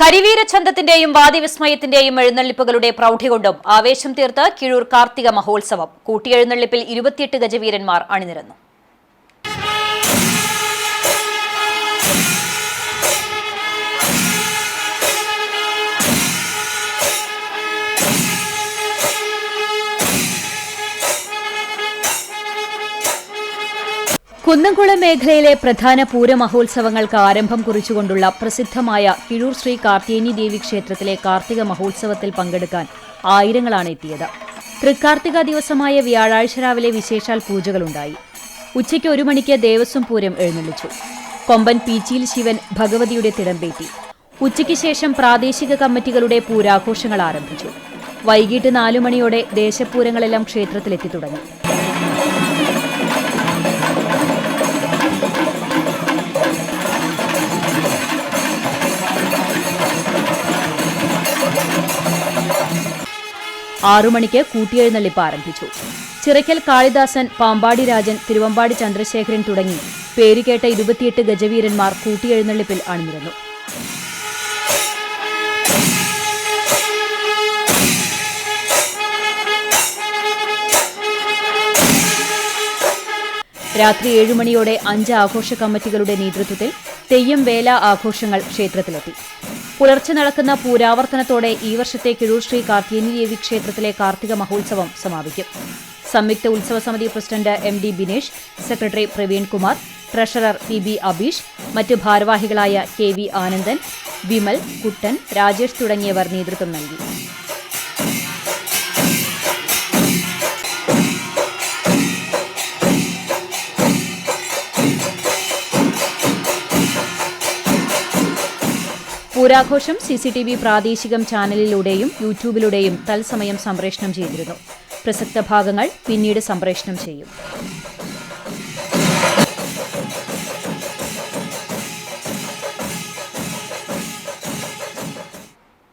കരിവീരഛന്ദത്തിന്റെയും വാദിവിസ്മയത്തിന്റെയും എഴുന്നള്ളിപ്പുകളുടെ പ്രൗഢി കൊണ്ടും ആവേശം തീർത്ത് കിഴൂർ കാർത്തിക മഹോത്സവം. കൂട്ടിയെഴുന്നള്ളിപ്പിൽ 28 ഗജവീരന്മാർ അണിനിരന്നു. കുന്നംകുളം മേഖലയിലെ പ്രധാന പൂരമഹോത്സവങ്ങൾക്ക് ആരംഭം കുറിച്ചുകൊണ്ടുള്ള പ്രസിദ്ധമായ കിഴൂർ ശ്രീ കാർത്യായനി ദേവി ക്ഷേത്രത്തിലെ കാർത്തിക മഹോത്സവത്തിൽ പങ്കെടുക്കാൻ ആയിരങ്ങളാണ് എത്തിയത്. തൃക്കാർത്തിക ദിവസമായ വ്യാഴാഴ്ച രാവിലെ വിശേഷാൽ പൂജകളുണ്ടായി. ഉച്ചയ്ക്ക് 1 മണിക്ക് ദേവസ്വം പൂരം എഴുന്നള്ളിച്ചു. കൊമ്പൻ പീച്ചിയിൽ ശിവൻ ഭഗവതിയുടെ തിടമ്പേറ്റി. ഉച്ചയ്ക്ക് ശേഷം പ്രാദേശിക കമ്മിറ്റികളുടെ പൂരാഘോഷങ്ങൾ ആരംഭിച്ചു. വൈകിട്ട് 4 മണിയോടെ ദേശപൂരങ്ങളെല്ലാം ക്ഷേത്രത്തിലെത്തി തുടങ്ങി. മണിക്ക് കൂട്ടിയെഴുന്നള്ളിപ്പ് ആരംഭിച്ചു. ചിറയ്ക്കൽ കാളിദാസൻ, പാമ്പാടി രാജൻ, തിരുവമ്പാടി ചന്ദ്രശേഖരൻ തുടങ്ങി പേരുകേട്ട 28 ഗജവീരന്മാർ കൂട്ടിയെഴുന്നള്ളിപ്പിൽ അണിനിരന്നു. രാത്രി 7 മണിയോടെ 5 ആഘോഷ കമ്മിറ്റികളുടെ നേതൃത്വത്തിൽ തെയ്യം വേല ആഘോഷങ്ങൾ ക്ഷേത്രത്തിലെത്തി. പുലർച്ചെ നടക്കുന്ന പൂരാവർത്തനത്തോടെ ഈ വർഷത്തെ കിഴൂർ ശ്രീ കാർത്യായനി ദേവി ക്ഷേത്രത്തിലെ കാർത്തിക മഹോത്സവം സമാപിക്കും. സംയുക്ത ഉത്സവ സമിതി president MD Binesh, secretary Praveen Kumar, treasurer PB Abeesh, മറ്റ് ഭാരവാഹികളായ KV ആനന്ദൻ, വിമൽ, കുട്ടൻ, രാജേഷ് തുടങ്ങിയവർ നേതൃത്വം നൽകി. പൂരാഘോഷം CCTV പ്രാദേശികം ചാനലിലൂടെയും യൂട്യൂബിലൂടെയും തത്സമയം സംപ്രേഷണം ചെയ്തിരുന്നു. പ്രസക്ത ഭാഗങ്ങൾ പിന്നീട് സംപ്രേഷണം ചെയ്യും.